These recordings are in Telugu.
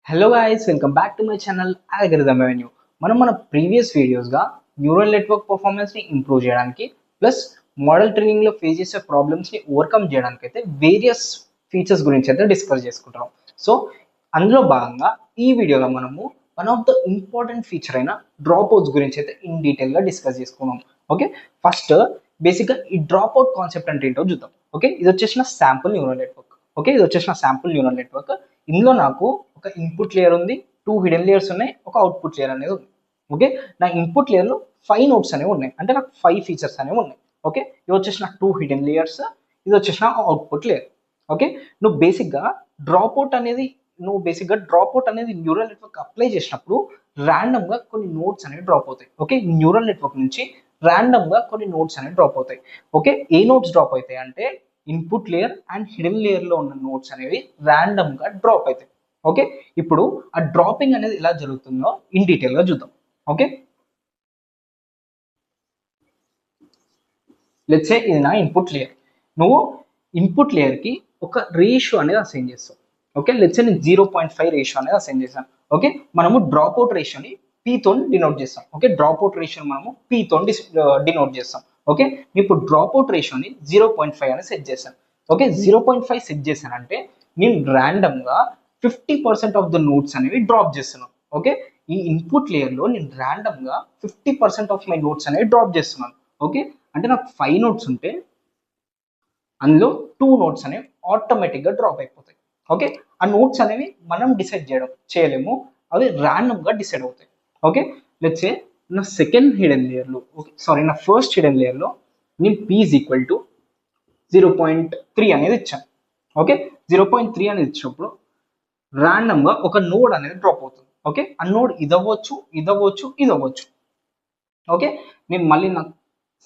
Hello guys, welcome back to my channel Algorithm Avenue. మన ప్రీవియస్ వీడియోస్గా న్యూరల్ నెట్వర్క్ పర్ఫార్మెన్స్ని ఇంప్రూవ్ చేయడానికి ప్లస్ మోడల్ ట్రైనింగ్లో ఫేస్ చేసే ప్రాబ్లమ్స్ని ఓవర్కమ్ చేయడానికి అయితే వేరియస్ ఫీచర్స్ గురించి అయితే డిస్కస్ చేసుకుంటాం. సో అందులో భాగంగా ఈ వీడియోలో మనము one of the important feature అయిన డ్రాప్ అవుట్స్ గురించి అయితే ఇన్ డీటెయిల్గా డిస్కస్ చేసుకున్నాం. ఓకే, ఫస్ట్ బేసిక్గా ఈ డ్రాప్ అవుట్ కాన్సెప్ట్ అంటే ఏంటో చూద్దాం. ఓకే, ఇది వచ్చేసిన శాంపుల్ న్యూరల్ నెట్వర్క్. ఓకే, ఇది వచ్చేసిన శాంపుల్ న్యూరల్ నెట్వర్క్. ఇందులో నాకు ఒక ఇన్పుట్ లేయర్ ఉంది, 2 హిడెన్ లేయర్స్ ఉన్నాయి, ఒక అవుట్పుట్ లేయర్ అనేది ఉంది. ఓకే, నా ఇన్పుట్ లేయర్లో 5 నోట్స్ అనేవి ఉన్నాయి, అంటే నాకు 5 ఫీచర్స్ అనేవి ఉన్నాయి. ఓకే, ఇది వచ్చేసి నాకు 2 హిడెన్ లేయర్స్, ఇది వచ్చేసి నా అవుట్పుట్ లేయర్. ఓకే, నువ్వు బేసిక్గా డ్రాప్ అవుట్ అనేది న్యూరల్ నెట్వర్క్ అప్లై చేసినప్పుడు ర్యాండమ్గా కొన్ని నోట్స్ అనేవి డ్రాప్ అవుతాయి. ఓకే, న్యూరల్ నెట్వర్క్ నుంచి ర్యాండమ్గా కొన్ని నోట్స్ అనేవి డ్రాప్ అవుతాయి. ఓకే, ఏ నోట్స్ డ్రాప్ అవుతాయి అంటే ఇన్పుట్ లేయర్ అండ్ హిడెన్ లేయర్లో ఉన్న నోట్స్ అనేవి ర్యాండమ్గా డ్రాప్ అవుతాయి. ఓకే, ఇప్పుడు ఆ డ్రాపింగ్ అనేది ఎలా జరుగుతుందో ఇన్ డీటెయిల్గా చూద్దాం. ఓకే, లెట్స్ సే ఇది నా ఇన్పుట్ లేయర్. నువ్వు ఇన్పుట్ లేయర్కి ఒక రేషియో అనేది అసైన్ చేస్తావు. ఓకే, లెట్స్ సే నేను 0.5 రేషియో అనేది అసైన్ చేశాను. ఓకే, మనము డ్రాప్ అవుట్ రేషియోని పీతో డినోట్ చేస్తాం. ఓకే, డ్రాప్ అవుట్ రేషియోని మనము పీతో డినోట్ చేస్తాం. ఓకే, ఇప్పుడు డ్రాప్ అవుట్ రేషియోని 0.5 అని సెట్ చేశాను. ఓకే, 0.5 సెట్ చేశానంటే నేను ర్యాండమ్గా 50% ఆఫ్ ద నోట్స్ అనేవి డ్రాప్ చేస్తున్నాను. ఓకే, ఈ ఇన్పుట్ లేయర్లో నేను ర్యాండమ్గా 50% ఆఫ్ మై నోట్స్ అనేవి డ్రాప్ చేస్తున్నాను. ఓకే, అంటే నాకు 5 నోట్స్ ఉంటే అందులో 2 నోట్స్ అనేవి ఆటోమేటిక్గా డ్రాప్ అయిపోతాయి. ఓకే, ఆ నోట్స్ అనేవి మనం డిసైడ్ చేయలేము, అవి ర్యాండమ్గా డిసైడ్ అవుతాయి. ఓకే, లెట్స్ సే నా సెకండ్ హిడెన్ లేయర్లో, నా ఫస్ట్ హిడెన్ లేయర్లో నేను పీ ఈజ్ ఈక్వల్ టు 0.3 అనేది ఇచ్చాను. ఓకే, 0.3 అనేది ఇచ్చినప్పుడు ర్యాండమ్గా ఒక నోడ్ అనేది డ్రాప్ అవుతుంది. ఓకే, ఆ నోడ్ ఇదవ్వచ్చు, ఇదవ్వచ్చు, ఇదవ్వచ్చు. ఓకే, నేను మళ్ళీ నా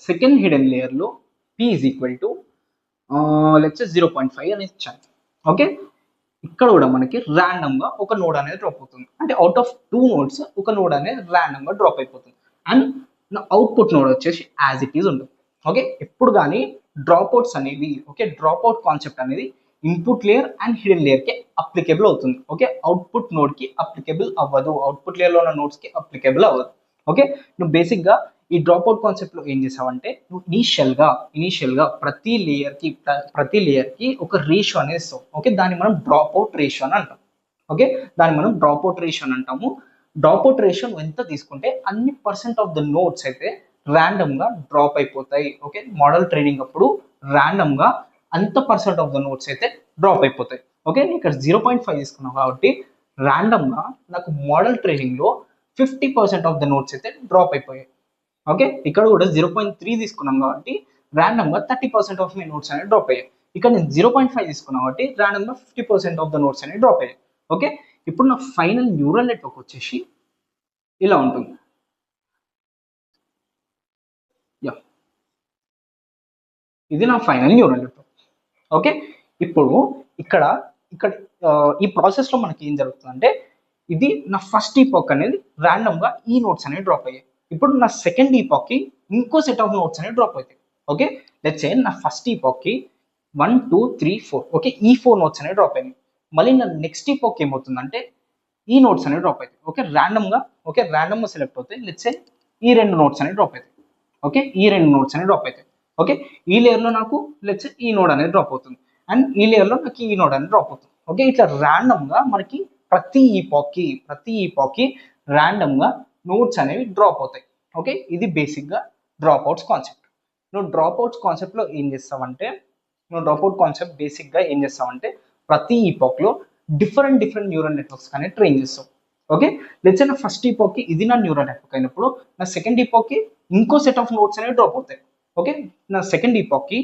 సెకండ్ హిడెన్ లేయర్లో P is equal to let's 0.5 అని ఇచ్చాను. ఓకే, ఇక్కడ కూడా మనకి ర్యాండమ్గా ఒక నోడ్ అనేది డ్రాప్ అవుతుంది, అంటే అవుట్ ఆఫ్ 2 నోడ్స్ ఒక నోడ్ అనేది ర్యాండమ్గా డ్రాప్ అయిపోతుంది. అండ్ నా అవుట్పుట్ నోడ్ వచ్చేసి యాజ్ ఇట్ ఈజ్ ఉంటుంది. ఓకే, ఎప్పుడు కానీ డ్రాప్ అవుట్స్ అనేవి, డ్రాప్ అవుట్ కాన్సెప్ట్ అనేది ఇన్పుట్ లేయర్ అండ్ హిడెన్ లేయర్కి అప్లికేబుల్ అవుతుంది. ఓకే, అవుట్పుట్ నోడ్కి అప్లికేబుల్ అవ్వదు, అవుట్పుట్ లేయర్లో ఉన్న నోడ్స్కి అప్లికేబుల్ అవ్వదు. ఓకే, నువ్వు బేసిక్గా ఈ డ్రాప్ అవుట్ కాన్సెప్ట్లో ఏం చేసావంటే నువ్వు ఇనీషియల్గా ప్రతి లేయర్కి ఒక రేషియో అనేది ఇస్తావు. ఓకే, దాన్ని మనం డ్రాప్ అవుట్ రేషియో అని అంటాం. ఓకే, దాన్ని మనం డ్రాప్ అవుట్ రేషియో అని అంటాము. డ్రాప్ అవుట్ రేషియో ఎంత తీసుకుంటే అన్ని పర్సెంట్ ఆఫ్ ద నోట్స్ అయితే ర్యాండమ్గా డ్రాప్ అయిపోతాయి. ఓకే, మోడల్ ట్రైనింగ్ అప్పుడు ర్యాండమ్గా అంత పర్సెంట్ ఆఫ్ ద నోట్స్ అయితే డ్రాప్ అయిపోతాయి. ఓకే, నేను ఇక్కడ 0.5 తీసుకున్నాను కాబట్టి ర్యాండమ్గా నాకు మోడల్ ట్రైనింగ్లో 50% ఆఫ్ ద నోట్స్ అయితే డ్రాప్ అయిపోయాయి. ఓకే, ఇక్కడ కూడా 0.3 తీసుకున్నాం కాబట్టి ర్యాండమ్గా 30% ఆఫ్ మై నోట్స్ అనేవి డ్రాప్ అయ్యాయి. ఇక్కడ నేను 0.5 తీసుకున్నాం కాబట్టి ర్యాండమ్గా 50% ఆఫ్ ద నోట్స్ అనేవి డ్రాప్ అయ్యాయి. ఓకే, ఇప్పుడు నా ఫైనల్ న్యూరల్ నెట్వర్క్ వచ్చేసి ఇలా ఉంటుంది. ఇది నా ఫైనల్ న్యూరల్ నెట్వర్క్. ఓకే, ఇప్పుడు ఇక్కడ ఇక్కడ ఈ ప్రాసెస్లో మనకి ఏం జరుగుతుందంటే ఇది నా ఫస్ట్ ఈపాక్ అనేది ర్యాండమ్గా ఈ నోట్స్ అనేవి డ్రాప్ అయ్యాయి. ఇప్పుడు నా సెకండ్ ఈపాక్కి ఇంకో సెట్ ఆఫ్ నోట్స్ అనేవి డ్రాప్ అవుతాయి. ఓకే, లెట్స్ సే నా ఫస్ట్ ఈపాక్కి 1 2 3 4 ఓకే, ఈ 4 నోట్స్ అనేవి డ్రాప్ అయినాయి. మళ్ళీ నా నెక్స్ట్ ఈపాక్ ఏమవుతుందంటే ఈ నోట్స్ అనేవి డ్రాప్ అవుతాయి. ర్యాండమ్గా సెలెక్ట్ అవుతాయి. లెట్స్ సే ఈ 2 నోట్స్ అనేవి డ్రాప్ అవుతాయి. ఓకే, ఈ 2 నోట్స్ అనేవి డ్రాప్ అవుతాయి. ఓకే, ఈ లేయర్లో నాకు లెట్స్ ఈ నోడ్ అనేది డ్రాప్ అవుతుంది అండ్ ఈ లేయర్లో నాకు ఈ నోడ్ అనేది డ్రాప్ అవుతుంది. ఓకే, ఇట్లా ర్యాండమ్గా మనకి ప్రతి ఈపాక్కి ర్యాండమ్గా నోట్స్ అనేవి డ్రాప్ అవుతాయి. ఓకే, ఇది బేసిక్గా డ్రాప్ అవుట్స్ కాన్సెప్ట్. నువ్వు డ్రాప్ అవుట్స్ కాన్సెప్ట్లో ఏం చేస్తావంటే ప్రతి ఈపాక్లో డిఫరెంట్ న్యూరల్ నెట్వర్క్స్ అనేది ట్రైన్ చేస్తావు. ఓకే, లెట్స్ నా ఫస్ట్ ఈపాక్కి ఇది నా న్యూరల్ నెట్వర్క్ అయినప్పుడు నా సెకండ్ ఈపాక్కి ఇంకో సెట్ ఆఫ్ నోట్స్ అనేవి డ్రాప్ అవుతాయి. ఓకే, నా సెకండ్ ఈపాక్కి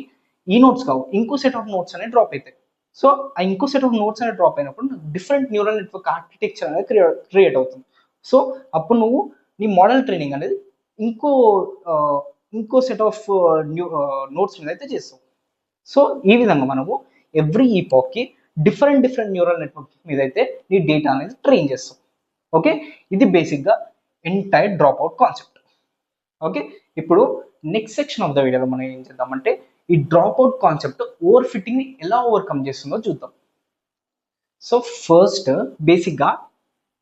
ఈ నోట్స్ కావు, ఇంకో సెట్ ఆఫ్ నోట్స్ అనేవి డ్రాప్ అవుతాయి. సో ఆ ఇంకో సెట్ ఆఫ్ నోట్స్ అనేది డ్రాప్ అయినప్పుడు డిఫరెంట్ న్యూరల్ నెట్వర్క్ ఆర్కిటెక్చర్ అనేది క్రియేట్ అవుతుంది. సో అప్పుడు నువ్వు నీ మోడల్ ట్రైనింగ్ అనేది ఇంకో ఇంకో సెట్ ఆఫ్ నోట్స్ మీద అయితే చేస్తావు. సో ఈ విధంగా మనము ఎవ్రీ ఈపాక్కి డిఫరెంట్ న్యూరల్ నెట్వర్క్ మీద అయితే నీ డేటా అనేది ట్రైన్ చేస్తాం. ఓకే, ఇది బేసిక్గా entire drop out concept. Okay, ఇప్పుడు నెక్స్ట్ సెక్షన్ ఆఫ్ ద వీడియోలో మనం ఏం చేద్దామంటే ఈ డ్రాప్ అవుట్ కాన్సెప్ట్ ఓవర్ ఫిట్టింగ్ని ఎలా ఓవర్కమ్ చేస్తుందో చూద్దాం. సో ఫస్ట్ బేసిక్గా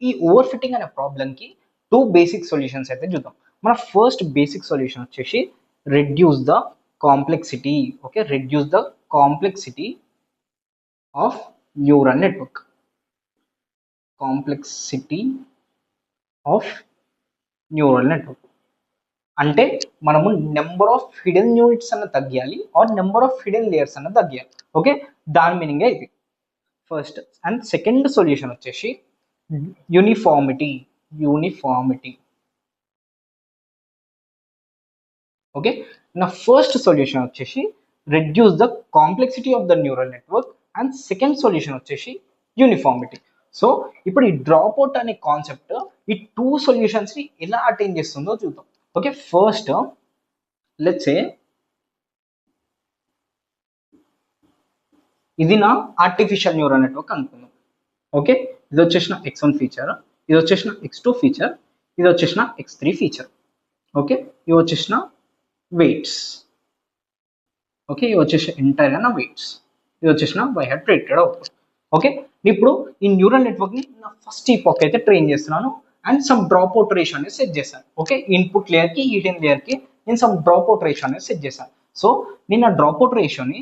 ఈ ఓవర్ ఫిట్టింగ్ అనే ప్రాబ్లంకి 2 బేసిక్ సొల్యూషన్స్ అయితే చూద్దాం. మన ఫస్ట్ బేసిక్ సొల్యూషన్ వచ్చేసి reduce the complexity. Okay, reduce the complexity of neural network. Complexity of neural network అంటే మనము నెంబర్ ఆఫ్ హిడెన్ యూనిట్స్ అన్న తగ్గియాలి or number of hidden layers అన్న తగ్గియాలి. ఓకే, దాని మీనింగ్ ఇది ఫస్ట్. అండ్ సెకండ్ సొల్యూషన్ వచ్చేసి యూనిఫార్మిటీ. యూనిఫార్మిటీ. ఓకే, నా ఫస్ట్ సొల్యూషన్ వచ్చేసి reduce the complexity of the neural network and second solution వచ్చేసి యూనిఫార్మిటీ. సో ఇప్పుడు ఈ డ్రాప్ అవుట్ అనే కాన్సెప్ట్ ఈ 2 సొల్యూషన్స్ ని ఎలా అటైన్ చేస్తుందో చూద్దాం. ఓకే, ఫస్ట్ లెట్స్ సే ఇది నా ఆర్టిఫిషియల్ న్యూరల్ నెట్వర్క్ అనుకుందాం. ఓకే, ఇది వచ్చేసిన x1 ఫీచర్, ఇది వచ్చేసిన x2 ఫీచర్, ఇది వచ్చేసిన x3 ఫీచర్. ఓకే, ఇవి వచ్చేసిన వెయిట్స్. ఓకే, ఇవి వచ్చేసి ఎంటైర్ నా వెయిట్స్, ఇది వచ్చేసిన by head treated output. Okay, ఇప్పుడు ఈ న్యూరల్ నెట్వర్క్ ని నా ఫస్ట్ ఈపాక్ అయితే ట్రైన్ చేస్తున్నాను and some drop out ratio అనేది సెట్ చేశాను. ఓకే, ఇన్పుట్ లేయర్ కి ఈటెన్ లేయర్ కి నేను సమ్ డ్రాప్ అవుట్ రేషియో అనేది సెట్ చేశాను. సో నేను ఆ డ్రాప్ అవుట్ రేషియోని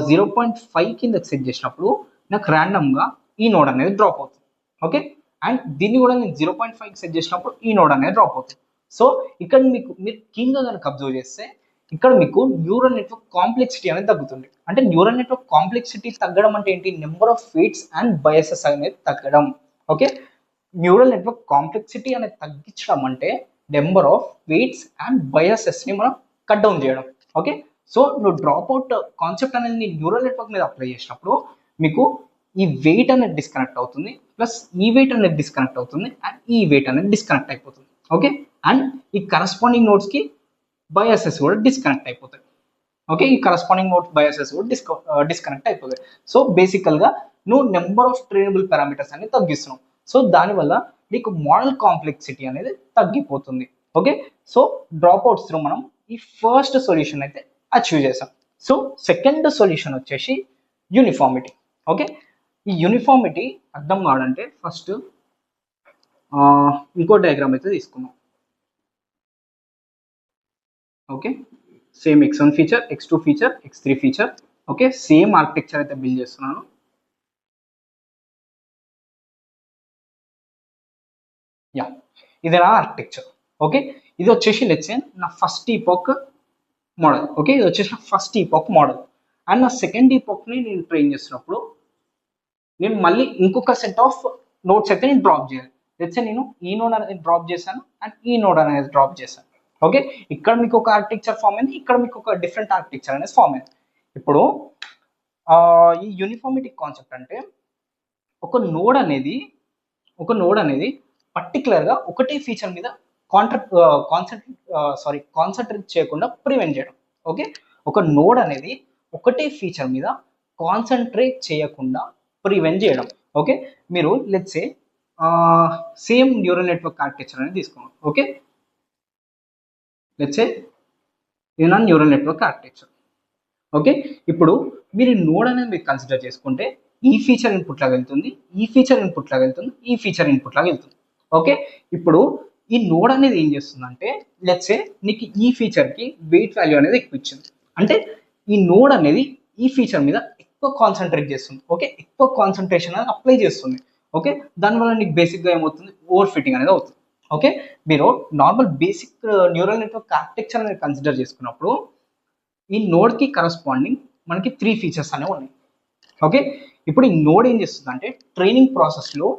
0.5 కిందకి సెట్ చేసినప్పుడు నాకు ర్యాండమ్ గా ఈ నోడ్ అనేది డ్రాప్ అవుతుంది. ఓకే, అండ్ దీన్ని కూడా నేను 0.5 సెట్ చేసినప్పుడు ఈ నోడ్ అనేది డ్రాప్ అవుతుంది. సో ఇక్కడ మీకు మీరు కింద కనుక అబ్జర్వ్ చేస్తే ఇక్కడ మీకు న్యూరల్ నెట్వర్క్ కాంప్లెక్సిటీ అనేది తగ్గుతుంది. అంటే న్యూరల్ నెట్వర్క్ కాంప్లెక్సిటీ తగ్గడం అంటే ఏంటి? Number of weights and biases అనేది తగ్గడం. ఓకే, న్యూరల్ నెట్వర్క్ కాంప్లెక్సిటీ అనేది తగ్గించడం అంటే number of weights and biases ని మనం కట్ డౌన్ చేయడం. ఓకే, సో నువ్వు డ్రాప్ అవుట్ కాన్సెప్ట్ అనేది నీ న్యూరల్ నెట్వర్క్ మీద అప్లై చేసినప్పుడు మీకు ఈ వెయిట్ అనేది డిస్కనెక్ట్ అవుతుంది, ప్లస్ ఈ వెయిట్ అనేది డిస్కనెక్ట్ అవుతుంది అండ్ ఈ వెయిట్ అనేది డిస్కనెక్ట్ అయిపోతుంది. ఓకే, అండ్ ఈ కరస్పాండింగ్ నోడ్స్ కి బయాసెస్ కూడా డిస్కనెక్ట్ అయిపోతాయి. ఓకే, ఈ కరస్పాండింగ్ నోడ్ బయాసెస్ కూడా డిస్కనెక్ట్ అయిపోతాయి. సో బేసికల్ గా నువ్వు నెంబర్ ఆఫ్ ట్రైనబుల్ పారామీటర్స్ అనేది తగ్గిస్తున్నావు. సో దానివల్ల నీకు మోడల్ కాంప్లెక్సిటీ అనేది తగ్గిపోతుంది. Okay, so drop outs through మనం ఈ ఫస్ట్ సొల్యూషన్ అయితే అచీవ్ చేసాం. సో సెకండ్ సొల్యూషన్ వచ్చేసి యూనిఫార్మిటీ. ఓకే, ఈ యూనిఫార్మిటీ అర్థం కావాలంటే ఫస్ట్ ఇంకో డయాగ్రామ్ అయితే తీసుకున్నాం. Okay, same x1 feature, x2 feature, x3 feature. Okay, same architecture అయితే బిల్డ్ చేస్తున్నాను. యా, ఇది నా ఆర్కిటెక్చర్. ఓకే, ఇది వచ్చేసి లెట్స్ సే నా ఫస్ట్ ఈపాక్ మోడల్. ఓకే, ఇది వచ్చేసి నా ఫస్ట్ ఈపాక్ మోడల్ అండ్ నా సెకండ్ ఈపాక్ ని నేను ట్రైన్ చేస్తున్నప్పుడు నేను మళ్ళీ ఇంకొక సెట్ ఆఫ్ నోట్స్ అయితే నేను డ్రాప్ చేయాలి. లెట్స్ సే నేను ఈ నోడ్ అనేది డ్రాప్ చేశాను అండ్ ఈ నోడ్ అనేది డ్రాప్ చేశాను. ఓకే, ఇక్కడ మీకు ఒక ఆర్కిటెక్చర్ ఫామ్ అయింది, ఇక్కడ మీకు ఒక డిఫరెంట్ ఆర్కిటెక్చర్ అనేది ఫామ్ అయింది. ఇప్పుడు ఈ యూనిఫార్మిటీ కాన్సెప్ట్ అంటే ఒక నోడ్ అనేది పర్టికులర్ గా ఒకటే ఫీచర్ మీద కాన్సన్ట్రేట్ చేయకుండా ప్రివెంట్ చేయడం. ఓకే, ఒక నోడ్ అనేది ఒకటే ఫీచర్ మీద కాన్సన్ట్రేట్ చేయకుండా ప్రివెంట్ చేయడం. ఓకే, మీరు let's say same neural network architecture అనేది తీసుకున్నాం. ఓకే, లెట్స్ సే ఇది నా న్యూరల్ నెట్వర్క్ ఆర్కిటెక్చర్. ఓకే, ఇప్పుడు మీరు నోడ్ అనేది మీరు కన్సిడర్ చేసుకుంటే ఈ ఫీచర్ ఇన్పుట్ లాగా వెళ్తుంది, ఈ ఫీచర్ ఇన్పుట్ లాగా వెళ్తుంది, ఈ ఫీచర్ ఇన్పుట్ లాగా వెళ్తుంది. ఓకే, ఇప్పుడు ఈ నోడ్ అనేది ఏం చేస్తుందంటే లెట్స్ సే నీకు ఈ ఫీచర్ కి వెయిట్ వాల్యూ అనేది ఎక్కువ ఇచ్చింది అంటే ఈ నోడ్ అనేది ఈ ఫీచర్ మీద ఎక్కువ కాన్సన్ట్రేట్ చేస్తుంది. ఓకే, ఎక్కువ కాన్సన్ట్రేషన్ అనేది అప్లై చేస్తుంది. ఓకే, దానివల్ల నీకు బేసిక్గా ఏమవుతుంది? ఓవర్ ఫిట్టింగ్ అనేది అవుతుంది. ఓకే, మీరు normal basic neural network architecture అనేది కన్సిడర్ చేసుకున్నప్పుడు ఈ నోడ్ కి కరస్పాండింగ్ మనకి 3 ఫీచర్స్ అనేవి ఉన్నాయి. ఓకే, ఇప్పుడు ఈ నోడ్ ఏం చేస్తుంది అంటే ట్రైనింగ్ ప్రాసెస్ లో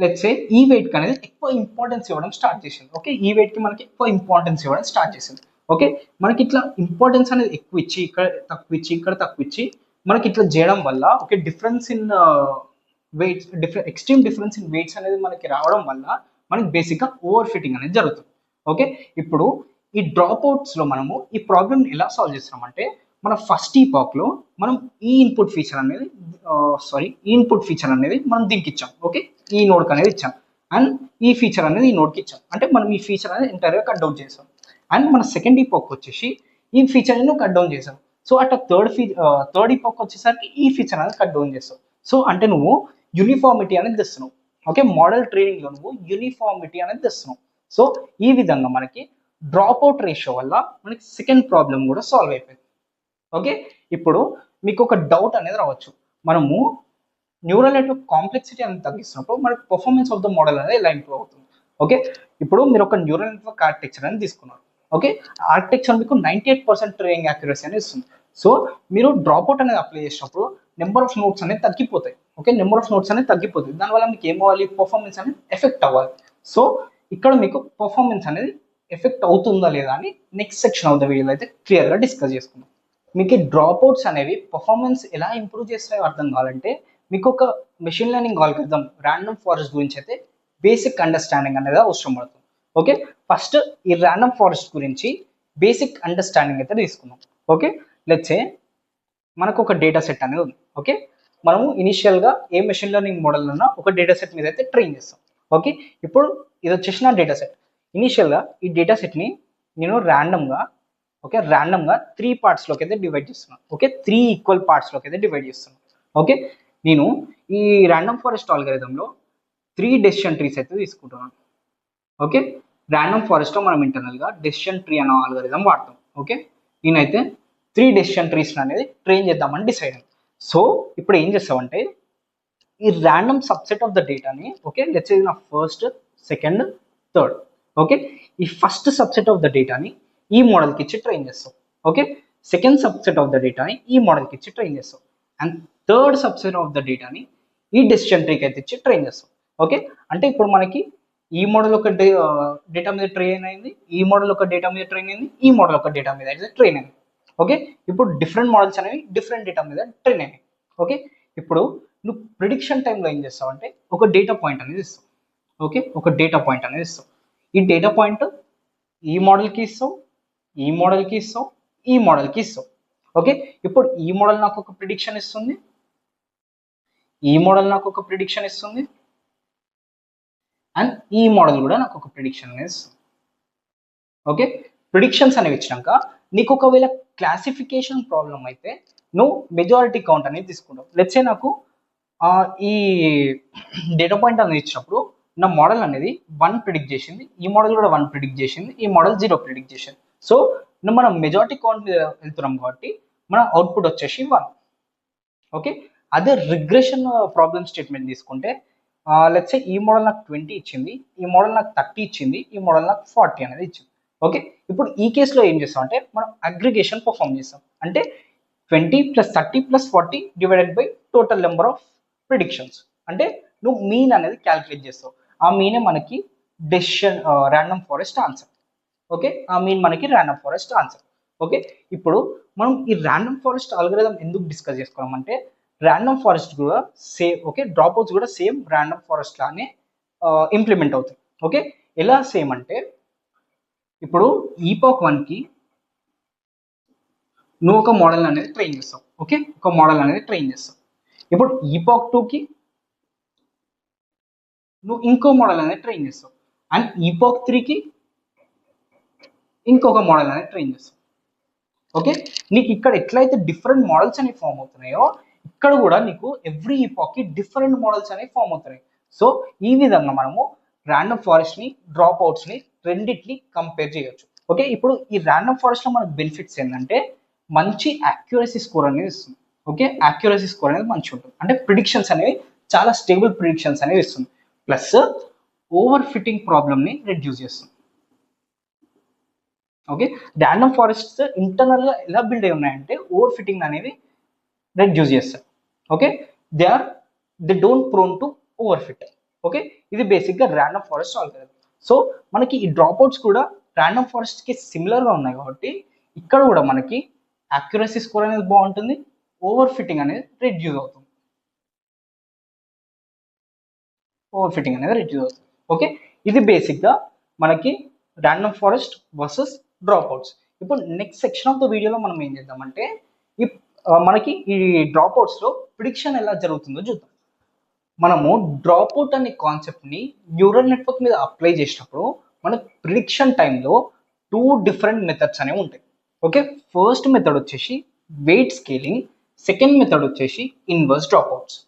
లెట్స్ సే ఈ వెయిట్ కి అనేది ఎక్కువ ఇంపార్టెన్స్ ఇవ్వడం స్టార్ట్ చేసింది. ఓకే, ఈ వెయిట్ కి మనకి ఎక్కువ ఇంపార్టెన్స్ ఇవ్వడం స్టార్ట్ చేసింది. ఓకే, మనకి ఇట్లా ఇంపార్టెన్స్ అనేది ఎక్కువ ఇచ్చి ఇక్కడ తక్కువ ఇచ్చి ఇక్కడ తక్కువ ఇచ్చి మనకి ఇట్లా చేయడం వల్ల okay difference in weights extreme difference in weights అనేది మనకి రావడం వల్ల మనకి బేసిక్గా ఓవర్ ఫిట్టింగ్ అనేది జరుగుతుంది. ఓకే, ఇప్పుడు ఈ డ్రాప్ అవుట్స్ లో మనము ఈ ప్రాబ్లమ్ ఎలా సాల్వ్ చేస్తున్నామంటే మన ఫస్ట్ ఈపాక్ లో మనం ఈ ఇన్పుట్ ఫీచర్ అనేది మనం దీనికి ఇచ్చాం. ఓకే, ఈ నోడ్ అనేది ఇచ్చాం అండ్ ఈ ఫీచర్ అనేది ఈ నోడ్కి ఇచ్చాం. అంటే మనం ఈ ఫీచర్ అనేది ఎంటైర్గా కట్ డౌన్ చేసాం అండ్ మన సెకండ్ ఈపాక్ వచ్చేసి ఈ ఫీచర్ ను కట్ డౌన్ చేసాం. సో అట్లా థర్డ్ ఈపాక్ వచ్చేసరికి ఈ ఫీచర్ అనేది కట్ డౌన్ చేస్తాం. సో అంటే నువ్వు యూనిఫార్మిటీ అనేది తెస్తున్నావు. ఓకే, మోడల్ ట్రైనింగ్ లో నువ్వు యూనిఫార్మిటీ అనేది తెస్తున్నావు. సో ఈ విధంగా మనకి డ్రాప్ అవుట్ రేషియో వల్ల మనకి సెకండ్ ప్రాబ్లం కూడా సాల్వ్ అయిపోయింది. ఓకే, ఇప్పుడు మీకు ఒక డౌట్ అనేది రావచ్చు, మనము న్యూరల్ నెట్వర్క్ కాంప్లెక్సిటీ అనేది తగ్గిస్తున్నప్పుడు మనకి పర్ఫార్మెన్స్ ఆఫ్ ద మోడల్ అనేది ఎలా ఇంప్రూవ్ అవుతుంది. ఓకే, ఇప్పుడు మీరు ఒక న్యూరల్ నెట్వర్క్ ఆర్కిటెక్చర్ అని తీసుకున్నారు. ఓకే, ఆర్కిటెక్చర్ మీకు 98% ట్రైనింగ్ యాక్యురసీ అనేది ఇస్తుంది. సో మీరు డ్రాప్ అవుట్ అనేది అప్లై చేసినప్పుడు నెంబర్ ఆఫ్ నోట్స్ అనేది తగ్గిపోతాయి. ఓకే, నెంబర్ ఆఫ్ నోట్స్ అనేది తగ్గిపోతుంది, దానివల్ల మీకు ఏం అవ్వాలి, పర్ఫార్మెన్స్ అనేది ఎఫెక్ట్ అవ్వాలి. సో ఇక్కడ మీకు పర్ఫార్మెన్స్ అనేది ఎఫెక్ట్ అవుతుందా లేదా అని నెక్స్ట్ సెక్షన్ ఆఫ్ ద వీడియోలో అయితే క్లియర్గా డిస్కస్ చేసుకుందాం. మీకు డ్రాప్ అవుట్స్ అనేవి పర్ఫార్మెన్స్ ఎలా ఇంప్రూవ్ చేస్తాయో అర్థం కావాలంటే మీకు ఒక machine learning algorithm random forest గురించి అయితే బేసిక్ అండర్స్టాండింగ్ అనేది అవసరం పడుతుంది. ఓకే, ఫస్ట్ ఈ ర్యాండమ్ ఫారెస్ట్ గురించి బేసిక్ అండర్స్టాండింగ్ అయితే తీసుకుందాం. ఓకే, లెట్స్ సే మనకు ఒక డేటా సెట్ అనేది ఉంది. ఓకే, మనము ఇనిషియల్గా ఏ మెషిన్ లెర్నింగ్ మోడల్ అన్నా ఒక డేటా సెట్ మీద అయితే ట్రైన్ చేస్తాం. ఓకే, ఇప్పుడు ఇది వచ్చేసి నా డేటా సెట్. ఇనిషియల్గా ఈ డేటా సెట్ని నేను ర్యాండమ్గా ర్యాండమ్గా 3 పార్ట్స్లోకి అయితే డివైడ్ చేస్తున్నాను. ఓకే, 3 ఈక్వల్ పార్ట్స్లోకి అయితే డివైడ్ చేస్తున్నాను. ఓకే, నేను ఈ ర్యాండమ్ ఫారెస్ట్ ఆల్గరిథంలో 3 డెసిషన్ ట్రీస్ అయితే తీసుకుంటున్నాను. ఓకే, ర్యాండమ్ ఫారెస్ట్లో మనం ఇంటర్నల్గా డెసిషన్ ట్రీ అనే ఆల్గరిథం వాడతాం. ఓకే, నేనైతే 3 డెసిషన్ ట్రీస్ అనేది ట్రైన్ చేద్దామని డిసైడ్ అయ్యాను. సో ఇప్పుడు ఏం చేస్తామంటే ఈ ర్యాండమ్ సబ్సెట్ ఆఫ్ ద డేటాని, ఓకే లెట్స్ సే నా ఫస్ట్, సెకండ్, థర్డ్. ఓకే, ఈ ఫస్ట్ సబ్సెట్ ఆఫ్ ద డేటాని ఈ మోడల్కి ఇచ్చి ట్రైన్ చేస్తాం. Okay, second subset of the డేటాని ఈ మోడల్కి ఇచ్చి ట్రైన్ చేస్తాం. And third subset of the డేటాని ఈ డెసిషన్ ట్రీకి అయితే ఇచ్చి ట్రైన్ చేస్తాం. ఓకే, అంటే ఇప్పుడు మనకి ఈ మోడల్ ఒక డేటా మీద ట్రైన్ అయింది, ఈ మోడల్ ఒక డేటా మీద ట్రైన్ అయింది, ఈ మోడల్ ఒక డేటా మీద అయితే ట్రైన్ అయింది. ఓకే, ఇప్పుడు డిఫరెంట్ మోడల్స్ అనేవి డిఫరెంట్ డేటా మీద ట్రైన్ అయినాయి. ఓకే, ఇప్పుడు నువ్వు ప్రిడిక్షన్ టైంలో ఏం చేస్తావు అంటే ఒక డేటా పాయింట్ అనేది ఇస్తావు. ఓకే, ఒక డేటా పాయింట్ అనేది ఇస్తావు. ఈ డేటా పాయింట్ ఈ మోడల్కి ఇస్తావు, ఈ మోడల్కి ఇస్తావు, ఈ మోడల్కి ఇస్తావు. ఓకే, ఇప్పుడు ఈ మోడల్ నాకు ఒక ప్రిడిక్షన్ ఇస్తుంది, ఈ మోడల్ నాకు ఒక ప్రిడిక్షన్ ఇస్తుంది, అండ్ ఈ మోడల్ కూడా నాకు ఒక ప్రిడిక్షన్ అనేది ఇస్తుంది. ఓకే, ప్రిడిక్షన్స్ అనేవి ఇచ్చినాక నీకు ఒకవేళ క్లాసిఫికేషన్ ప్రాబ్లం అయితే నువ్వు మెజారిటీ కౌంట్ అనేది తీసుకుంటావు. లెట్స్ సే నాకు ఈ డేటా పాయింట్ అనేది ఇచ్చినప్పుడు నా మోడల్ అనేది 1 ప్రిడిక్ట్ చేసింది, ఈ మోడల్ కూడా 1 ప్రిడిక్ట్ చేసింది, ఈ మోడల్ 0 ప్రిడిక్ట్ చేసింది. సో మనం మెజారిటీ కౌంట్ మీద వెళ్తున్నాం కాబట్టి మన అవుట్పుట్ వచ్చేసి 1. ఓకే, అదే రిగ్రెషన్ ప్రాబ్లమ్ స్టేట్మెంట్ తీసుకుంటే లెట్స్ సే ఈ మోడల్ నాకు 20 ఇచ్చింది, ఈ మోడల్ నాకు 30 ఇచ్చింది, ఈ మోడల్ నాకు 40 అనేది ఇచ్చింది. ఓకే, ఇప్పుడు ఈ కేసులో ఏం చేస్తాం అంటే మనం అగ్రిగేషన్ పర్ఫామ్ చేస్తాం. అంటే 20 + 30 + 40 divided by total number of predictions. అంటే నువ్వు మీన్ అనేది క్యాలిక్యులేట్ చేస్తావు. ఆ మీనే మనకి decision random forest answer. Okay, ఆ మీన్ మనకి ర్యాండమ్ ఫారెస్ట్ ఆన్సర్. ఓకే, ఇప్పుడు మనం ఈ ర్యాండమ్ ఫారెస్ట్ ఆల్గరిథం ఎందుకు డిస్కస్ చేసుకున్నాం అంటే ర్యాండమ్ ఫారెస్ట్ కూడా సేమ్, ఓకే డ్రాప్ అవుట్స్ కూడా సేమ్ ర్యాండమ్ ఫారెస్ట్ లానే ఇంప్లిమెంట్ అవుతాయి. ఓకే, ఎలా సేమ్ అంటే ఇప్పుడు ఈపాక్ 1కి నువ్వు ఒక మోడల్ అనేది ట్రైన్ చేస్తావు. ఓకే, ఒక మోడల్ అనేది ట్రైన్ చేస్తావు. ఇప్పుడు ఈపాక్ 2కి నువ్వు ఇంకో మోడల్ అనేది ట్రైన్ చేస్తావు, అండ్ ఈపాక్ 3కి ఇంకొక మోడల్ అనేది ట్రైన్ చేస్తావు. ఓకే, నీకు ఇక్కడ ఎట్లయితే డిఫరెంట్ మోడల్స్ అనేవి ఫామ్ అవుతున్నాయో ఇక్కడ కూడా నీకు ఎవ్రీ ఈపాక్కి డిఫరెంట్ మోడల్స్ అనేవి ఫామ్ అవుతున్నాయి. సో ఈ విధంగా మనము ర్యాండమ్ ఫారెస్ట్ని, డ్రాప్ అవుట్స్ని రెండింటిని కంపేర్ చేయొచ్చు. ఓకే, ఇప్పుడు ఈ ర్యాండమ్ ఫారెస్ట్లో మనకు బెనిఫిట్స్ ఏంటంటే మంచి యాక్యురసీ స్కోర్ అనేది ఇస్తుంది. ఓకే, యాక్యురసీ స్కోర్ అనేది మంచిగా ఉంటుంది, అంటే ప్రిడిక్షన్స్ అనేవి చాలా స్టేబుల్ ప్రిడిక్షన్స్ అనేవి ఇస్తుంది. ప్లస్ ఓవర్ ఫిట్టింగ్ ప్రాబ్లమ్ని రెడ్యూస్ చేస్తుంది. ఓకే, ర్యాండమ్ ఫారెస్ట్స్ ఇంటర్నల్గా ఎలా బిల్డ్ అయి ఉన్నాయంటే ఓవర్ ఫిట్టింగ్ అనేవి రెడ్యూస్ చేస్తారు. Okay, they don't prone to over fit. Okay, ఇది బేసిక్గా ర్యాండమ్ ఫారెస్ట్ ఆల్గరిథం. సో మనకి ఈ డ్రాప్ అవుట్స్ కూడా ర్యాండమ్ ఫారెస్ట్కి సిమిలర్గా ఉన్నాయి కాబట్టి ఇక్కడ కూడా మనకి యాక్యురసీ స్కోర్ అనేది బాగుంటుంది, ఓవర్ ఫిట్టింగ్ అనేది రెడ్యూస్ అవుతుంది. ఓకే, ఇది బేసిక్గా మనకి random forest versus drop outs. ఇప్పుడు నెక్స్ట్ సెక్షన్ ఆఫ్ ద వీడియోలో మనం ఏం చేద్దామంటే ఈ మనకి ఈ డ్రాప్ అవుట్స్లో ప్రిడిక్షన్ ఎలా జరుగుతుందో చూద్దాం. మనము డ్రాప్ అవుట్ అనే కాన్సెప్ట్ని న్యూరల్ నెట్వర్క్ మీద అప్లై చేసినప్పుడు మన ప్రిడిక్షన్ టైంలో 2 డిఫరెంట్ మెథడ్స్ అనేవి ఉంటాయి. ఓకే, ఫస్ట్ మెథడ్ వచ్చేసి వెయిట్ స్కేలింగ్, సెకండ్ మెథడ్ వచ్చేసి ఇన్వర్స్ డ్రాప్ అవుట్స్.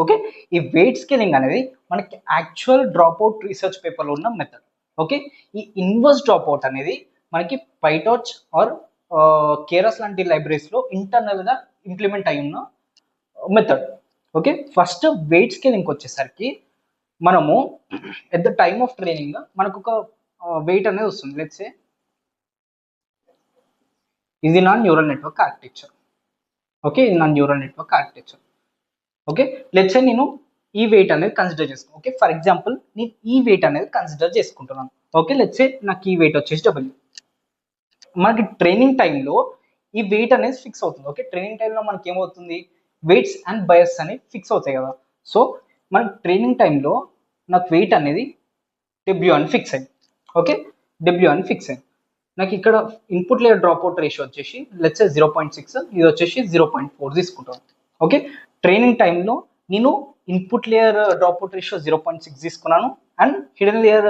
ఓకే, ఈ వెయిట్ స్కేలింగ్ అనేది మనకి యాక్చువల్ డ్రాప్ అవుట్ రీసెర్చ్ పేపర్లో ఉన్న మెథడ్. ఓకే, ఈ ఇన్వర్స్ డ్రాప్ అవుట్ అనేది మనకి పైటార్చ్ ఆర్ కేరస్ లాంటి లైబ్రరీస్లో ఇంటర్నల్గా ఇంప్లిమెంట్ అయి ఉన్న method. Okay, first weight scaling వచ్చేసరికి మనము at the time of training మనకు ఒక వెయిట్ అనేది వస్తుంది. లెట్స్ సే ఇది నా న్యూరల్ నెట్వర్క్ ఆర్కిటెక్చర్. ఓకే, ఇది నా neural network architecture. Okay, let's say నేను ఈ వెయిట్ అనేది కన్సిడర్ చేసుకున్నాను. ఓకే, ఫర్ ఎగ్జాంపుల్ నేను ఈ వెయిట్ అనేది కన్సిడర్ చేసుకుంటున్నాను. ఓకే, లెట్స్ సే నాకు ఈ వెయిట్ వచ్చేసి డబ్ల్యూ. మనకి ట్రైనింగ్ టైంలో ఈ వెయిట్ అనేది ఫిక్స్ అవుతుంది. ఓకే, ట్రైనింగ్ టైంలో మనకి ఏమవుతుంది, వెయిట్స్ అండ్ బయస్ అనేవి ఫిక్స్ అవుతాయి కదా. సో మన ట్రైనింగ్ టైంలో నాకు వెయిట్ అనేది డబ్ల్యూ అని ఫిక్స్ అయింది. ఓకే, డబ్ల్యూ అని ఫిక్స్ అయింది. నాకు ఇక్కడ input layer drop out ratio వచ్చేసి లెట్స్ 0.6, ఇది వచ్చేసి 0.4 తీసుకుంటాను. ఓకే, ట్రైనింగ్ టైంలో నేను input layer drop out ratio 0.6 తీసుకున్నాను and hidden layer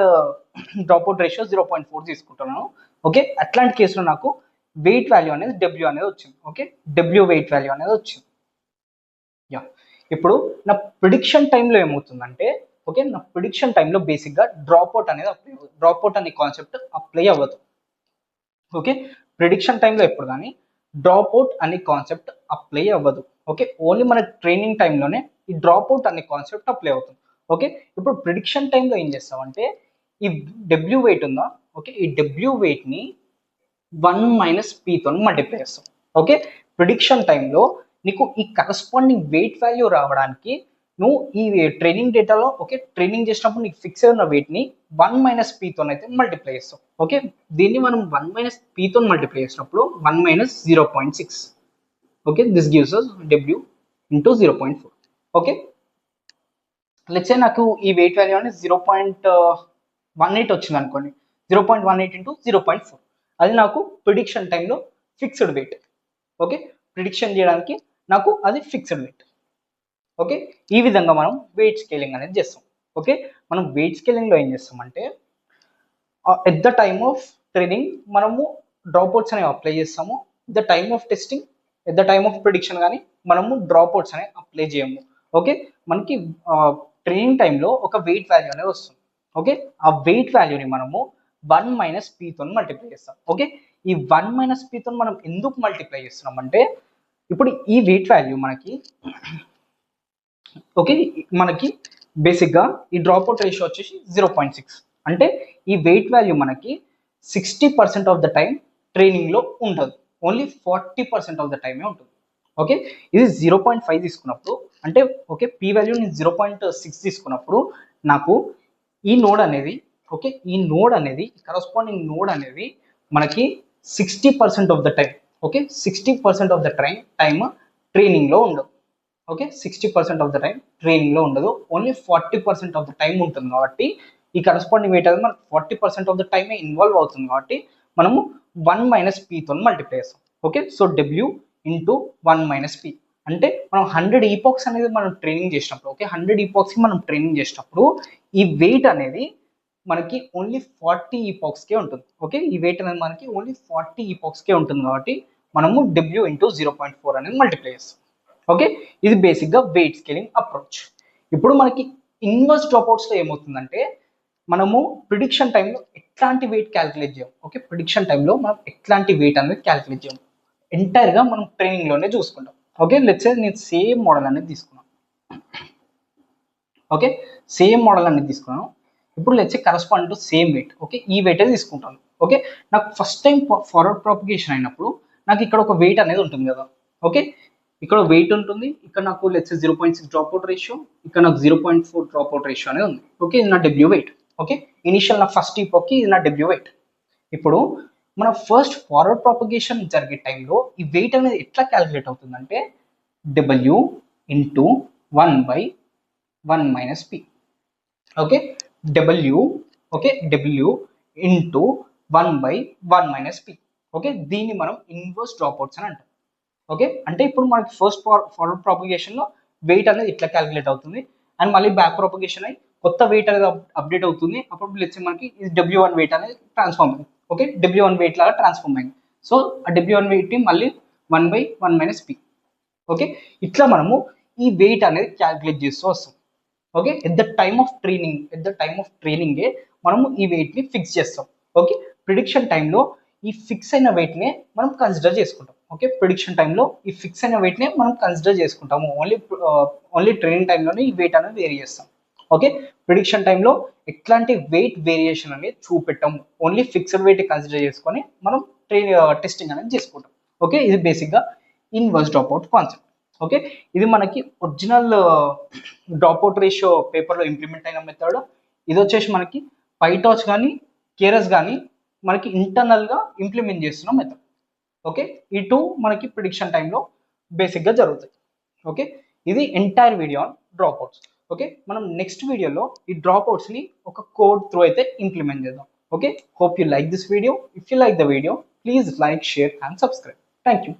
drop out ratio 0.4 తీసుకుంటున్నాను. ఓకే, అట్లాంటి కేసులో నాకు వెయిట్ వాల్యూ అనేది డబ్ల్యూ అనేది వచ్చింది. ఓకే, డబ్ల్యూ వెయిట్ వాల్యూ అనేది వచ్చింది. యా, ఇప్పుడు నా ప్రిడిక్షన్ టైంలో ఏమవుతుందంటే, ఓకే, నా ప్రిడిక్షన్ టైంలో బేసిక్గా డ్రాప్ అవుట్ అనేది డ్రాప్ అవుట్ అనే కాన్సెప్ట్ అప్లై అవ్వదు. ఓకే, ప్రిడిక్షన్ టైంలో ఎప్పుడు కానీ డ్రాప్ అవుట్ అనే కాన్సెప్ట్ అప్లై అవ్వదు. ఓకే, ఓన్లీ మన ట్రైనింగ్ టైంలోనే ఈ డ్రాప్ అవుట్ అనే కాన్సెప్ట్ అప్లై అవుతుంది. ఓకే, ఇప్పుడు ప్రిడిక్షన్ టైంలో ఏం చేస్తామంటే ఈ డబ్ల్యూ వెయిట్ ఉందా, ఓకే, ఈ డబ్ల్యూ వెయిట్ని 1 - P తో మల్టిప్లై చేస్తాం. ఓకే, ప్రిడిక్షన్ టైంలో నీకు ఈ కరస్పాండింగ్ వెయిట్ వాల్యూ రావడానికి నువ్వు ఈ ట్రైనింగ్ డేటాలో, ఓకే, ట్రైనింగ్ చేసినప్పుడు నీకు ఫిక్స్ అయిన వెయిట్ని 1 - P తో అయితే మల్టిప్లై చేస్తాం. ఓకే, దీన్ని మనం 1 - P తో మల్టిప్లై చేసినప్పుడు 1 - 0.6. Okay, this gives us W into 0.4. Okay, let's say నాకు ఈ వెయిట్ వాల్యూ అనేది 0.18 వచ్చింది అనుకోండి. 0.18 into 0.4 అది నాకు ప్రిడిక్షన్ టైంలో ఫిక్స్డ్ వెయిట్. ఓకే, ప్రిడిక్షన్ చేయడానికి నాకు అది ఫిక్స్డ్ వెయిట్. ఓకే, ఈ విధంగా మనం వెయిట్ స్కేలింగ్ అనేది చేస్తాం. ఓకే, మనం వెయిట్ స్కేలింగ్లో ఏం చేస్తామంటే at the time of training మనము డ్రాప్ అవుట్స్ అనేవి అప్లై చేస్తాము. The time of testing, at the time of prediction కానీ మనము డ్రాప్ అవుట్స్ అనేవి అప్లై చేయము. ఓకే, మనకి ట్రైనింగ్ టైంలో ఒక వెయిట్ వాల్యూ అనేది వస్తుంది. ఓకే, ఆ వెయిట్ వాల్యూని మనము 1 - P తో మల్టిప్లై చేస్తాం. ఓకే, ఈ 1 - P తో మనం ఎందుకు మల్టిప్లై చేస్తున్నాం అంటే ఇప్పుడు ఈ వెయిట్ వాల్యూ మనకి, ఓకే, మనకి బేసిక్గా ఈ డ్రాప్ అవుట్ రేషియో వచ్చేసి 0.6 అంటే ఈ వెయిట్ వాల్యూ మనకి 60% ఆఫ్ ద టైం ట్రైనింగ్లో ఉండదు, ఓన్లీ 40% ఆఫ్ ద టైమే ఉంటుంది. ఓకే, ఇది 0.5 తీసుకున్నప్పుడు అంటే ఓకే, పీ వాల్యూని 0.6 తీసుకున్నప్పుడు నాకు ఈ నోడ్ అనేది, ఓకే, ఈ నోడ్ అనేది కరస్పాండింగ్ నోడ్ అనేది మనకి 60% of the time, okay, 60% of the time ట్రైనింగ్లో ఉండదు. ఓకే, 60% ఆఫ్ ద టైం ట్రైనింగ్లో ఉండదు, ఓన్లీ 40% ఆఫ్ ద టైం ఉంటుంది. కాబట్టి ఈ కరస్పాండింగ్ వెయిట్ అనేది మనకు 40% ఆఫ్ ద టైమే ఇన్వాల్వ్ అవుతుంది. కాబట్టి మనము 1 - P తో మల్టిప్లై చేస్తాం. Okay, so W into 1 - P అంటే మనం 100 ఈపాక్స్ అనేది మనం ట్రైనింగ్ చేసినప్పుడు, ఓకే, 100 ఈపాక్స్కి మనం ట్రైనింగ్ చేసినప్పుడు ఈ వెయిట్ అనేది మనకి ఓన్లీ 40 ఈపాక్స్కే ఉంటుంది. ఓకే, ఈ వెయిట్ అనేది మనకి ఓన్లీ 40 ఈపాక్స్కే ఉంటుంది. కాబట్టి మనము డబ్ల్యూ ఇంటూ 0.4 అనేది మల్టిప్లై చేస్తాం. ఓకే, ఇది బేసిక్గా వెయిట్ స్కేలింగ్ అప్రోచ్. ఇప్పుడు మనకి ఇన్వర్స్ డ్రాప్అవుట్స్లో ఏమవుతుందంటే మనము ప్రిడిక్షన్ టైంలో ఎట్లాంటి వెయిట్ క్యాలిక్యులేట్ చేయం. ఓకే, ప్రిడిక్షన్ టైంలో మనం ఎట్లాంటి వెయిట్ అనేది క్యాలిక్యులేట్ చేయం, ఎంటైర్గా మనం ట్రైనింగ్లోనే చూసుకుంటాం. ఓకే, లెట్స్ సే నేను సేమ్ మోడల్ అనేది తీసుకున్నాను. ఓకే, సేమ్ మోడల్ అనేది తీసుకున్నాను. ఇప్పుడు let's say correspond to same wait. Okay, ఈ వెయిట్ అనేది తీసుకుంటాను. ఓకే, నాకు ఫస్ట్ టైం ఫార్వర్డ్ ప్రాపగేషన్ అయినప్పుడు నాకు ఇక్కడ ఒక వెయిట్ అనేది ఉంటుంది కదా. ఓకే, ఇక్కడ వెయిట్ ఉంటుంది, ఇక్కడ నాకు లెట్స్ 0.6 డ్రాప్ అవుట్ రేషియో, ఇక్కడ నాకు 0.4 డ్రాప్ అవుట్ రేషియో అనేది ఉంది. ఓకే, ఇది నా డబ్ల్యూ వెయిట్. ఓకే, ఇనిషియల్ నా ఫస్ట్ ఈపోక్కి ఇది నా డబ్ల్యూ వెయిట్. ఇప్పుడు మన ఫస్ట్ ఫార్వర్డ్ ప్రాపగేషన్ జరిగే టైంలో ఈ వెయిట్ అనేది ఎట్లా క్యాలిక్యులేట్ అవుతుందంటే W into 1/1 - P. Okay, W, okay, W into 1/1 - P. Okay, దీన్ని మనం ఇన్వర్స్ డ్రాప్ అవుట్స్ అని అంటాం. ఓకే, అంటే ఇప్పుడు మనకి ఫస్ట్ ఫార్వర్డ్ ప్రాపగేషన్లో వెయిట్ అనేది ఇట్లా క్యాలిక్యులేట్ అవుతుంది అండ్ మళ్ళీ బ్యాక్ ప్రాపగేషన్ అయ్యి కొత్త వెయిట్ అనేది అప్డేట్ అవుతుంది. అప్పుడు లెట్స్ మనకి డబ్ల్యూ1 వెయిట్ అనేది ట్రాన్స్ఫార్మ్ అయింది. ఓకే, డబ్ల్యూ1 వెయిట్ లాగా ట్రాన్స్ఫార్మ్ అయింది. సో ఆ డబ్ల్యూ1 వెయిట్ మళ్ళీ 1/1 - P. ఓకే, ఇట్లా మనము ఈ వెయిట్ అనేది క్యాల్కులేట్ చేస్తూ వస్తాం. Okay, at the time of ట్రైనింగే మనము ఈ వెయిట్ ని ఫిక్స్ చేస్తాం. ఓకే, ప్రిడిక్షన్ టైంలో ఈ ఫిక్స్ అయిన వెయిట్ నే మనం కన్సిడర్ చేసుకుంటాం. ఓకే, ప్రిడిక్షన్ టైంలో ఈ ఫిక్స్ అయిన వెయిట్ నే మనం కన్సిడర్ చేసుకుంటాము. ఓన్లీ ట్రైనింగ్ టైంలోనే ఈ వెయిట్ అనేది వేరీ చేస్తాం. ఓకే, ప్రిడిక్షన్ టైంలో ఎట్లాంటి వెయిట్ వేరియేషన్ అనేది చూపెట్టాము, ఓన్లీ ఫిక్స్డ్ వెయిట్ కన్సిడర్ చేసుకొని మనం టెస్టింగ్ అనేది చేసుకుంటాం. ఓకే, ఇది బేసిక్గా ఇన్వర్స్ డ్రాప్అవుట్ కాన్సెప్ట్. ఓకే, ఇది మనకి ఒరిజినల్ డ్రాప్అవుట్ రేషియో పేపర్లో ఇంప్లిమెంట్ అయిన మెథడ్. ఇది వచ్చేసి మనకి పైటాచ్ కానీ కేరస్ కానీ మనకి ఇంటర్నల్గా ఇంప్లిమెంట్ చేస్తున్న మెథడ్. ఓకే, ఈ టూ మనకి ప్రిడిక్షన్ టైంలో బేసిక్గా జరుగుతాయి. ఓకే, ఇది entire video on dropouts. Okay, మనం నెక్స్ట్ వీడియోలో ఈ డ్రాప్అవుట్స్ని ఒక కోడ్ త్రూ అయితే ఇంప్లిమెంట్ చేద్దాం. Okay, hope you like this video. If you like the video, please like, share and subscribe. Thank you.